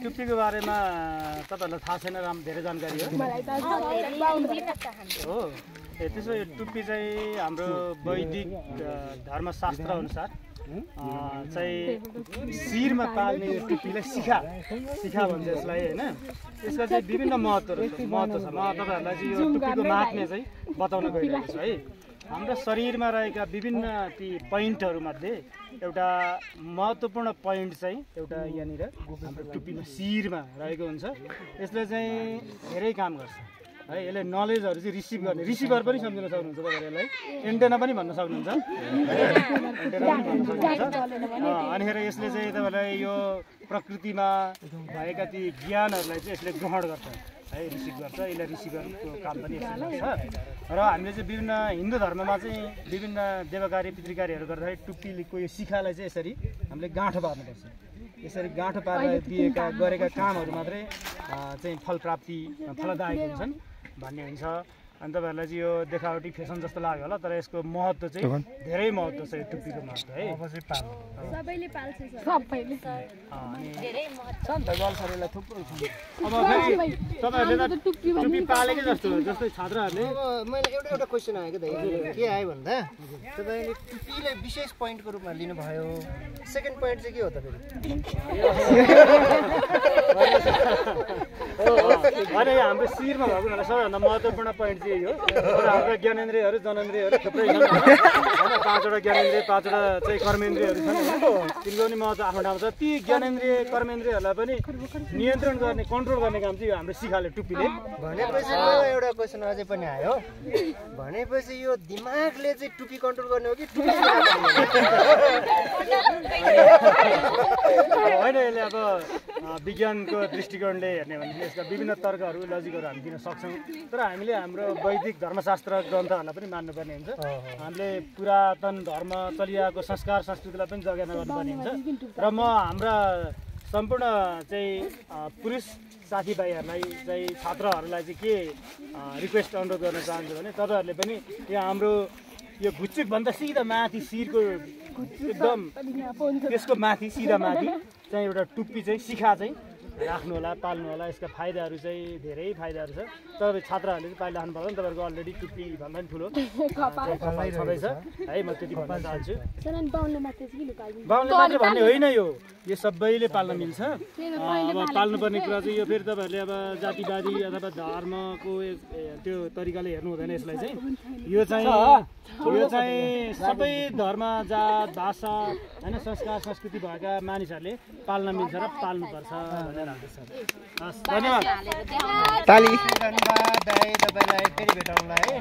टुप्पीको बारेमा तपाईहरुलाई थाहा छैन धेरै जानकारी हो त्यसो टुप्पी चाहिँ हाम्रो वैदिक धर्मशास्त्र अनुसार चाहिँ शिरमा पाल्ने टुप्पीलाई शिखा भन्छ यसलाई हैन। यसका चाहिँ विभिन्न महत्त्वहरु छ म तपाईहरुलाई चाहिँ यो टुप्पीको महात्म्य चाहिँ बताउन गइरहेको छु है। हाम्रो शरीरमा रहेका विभिन्न ती पोइन्टहरु मध्ये एउटा महत्त्वपूर्ण पोइन्ट चाहिँ एउटा यहाँनिर हाम्रो टुप्पीमा शिरमा रहेको हुन्छ। यसले चाहिँ धेरै काम गर्छ है। यसले नलेजहरु चाहिँ रिसिभर पनि सम्झिन सक्नुहुन्छ तपाईहरुले यसलाई एन्टेना पनि भन्न सक्नुहुन्छ अनि यसले चाहिँ तपाईहरुलाई यो प्रकृतिमा भएका ती ज्ञानहरुलाई चाहिँ यसले ग्रहण गर्छ है, रिसिभ गर्छ। यसले रिसिभरको काम पनि यसले गर्छ र हामीले चाहिँ विभिन्न हिन्दू धर्ममा चाहिँ विभिन्न देवकार्य पितृकार्यहरु गर्दाखेरि टुप्पीको यो शिखालाई चाहिँ यसरी हामीले गाँठो पार्नुपर्छ। यसरी गाँठो पारेर गरेका कामहरु मात्रै चाहिँ फलदायक हुन्छन् भन्ने हुन्छ। अनि तपाईहरुलाई चाहिँ यो देखावटी फेसन जस्तो लाग्यो होला तर यसको महत्त्व चाहिँ धेरै महत्त्व छ यो टुप्पीको महत्त्व है। सबैले पाल्छ सबैले अनि धेरै महत्त्व छ नि त गर्लसहरुलाई थुप्रो छ। अब फेरि तपाईहरुले त टुप्पी पालेकै जस्तै छात्रहरुले मैले एउटा क्वेशन आएको दाइ के आयो भन्दा तपाईले टुप्पीलाई विशेष पोइन्टको रूपमा लिनु भयो। सेकेन्ड पोइन्ट चाहिँ के हो त फेरि? अनि हाम्रो शिरमा भएको हुनाले सबैभन्दा महत्त्वपूर्ण पोइन्ट चाहिँ हो। हाम्रो ज्ञानेन्द्रियहरु जननेन्द्रियहरु थुप्रै छन् हैन। 5वटा ज्ञानेन्द्रिय 5वटा चाहिँ कर्मेन्द्रियहरु छन् हैन। तिनको पनि महत्त्व आफ्नो ठाउँमा छ। ती ज्ञानेन्द्रिय कर्मेन्द्रियहरुलाई पनि नियन्त्रण गर्ने कन्ट्रोल गर्ने काम चाहिँ हाम्रो शिखाले टुप्पीले भनेपछि एउटा क्वेशन अझै पनि आयो। भनेपछि यो दिमागले चाहिँ टुप्पी कन्ट्रोल गर्ने हो कि टुप्पी होइन? यसले अब विज्ञानको दृष्टिकोणले हेर्ने भने यसका विभिन्न तर्कहरु लजिकहरु हामी दिन सक्छौं तर हामीले हाम्रो वैदिक धर्मशास्त्र ग्रन्थहरुलाई पनि मान्नुपर्ने हुन्छ। हामीले पुरातन धर्म चलिआएको संस्कार संस्कृतिलाई पनि जगेर्ना गर्नुपर्ने हुन्छ। र म हाम्रा सम्पूर्ण चाहिँ पुरुष साथीभाइहरुलाई चाहिँ छात्रहरुलाई चाहिँ के रिक्वेस्ट अनुरोध गर्न चाहन्छु भने तपाईहरुले पनि यो हाम्रो यो घुच्चुक भन्दा सिधा माथि शिरको एकदम त्यसको माथि सिधा माथि चाहिँ एउटा टुप्पी चाहिँ शिखा चाहिँ राख्नु होला, पाल्नु होला। यसका फाइदाहरु चाहिँ धेरै फाइदाहरु छ। तपाईं छात्रहरुले चाहिँ पाइला राख्नु पर्दैन। तपाईहरुको अलरेडी टुप्पी भन्दा पनि ठुलो कपाल छँदैछ है। म त्यति भन्न चाहन्छु। बाहुनले मात्रै भन्ने होइन, यो सबैले पाल्न मिल्छ। अब पाल्नुपर्ने कुरा चाहिँ यो फेरि तपाईहरुले अब जातिवादी अथवा धर्मको त्यो तरिकाले हेर्नु हुँदैन। यसलाई चाहिँ यो चाहिँ सबै धर्म जात भाषा हैन संस्कार संस्कृति भएका मानिसहरूले पाल्न मिल्छ र पाल्नुपर्छ भनेर धन्यवाद। ताली। धन्यवाद दाइ, तपाईलाई फेरि भेटौँला है।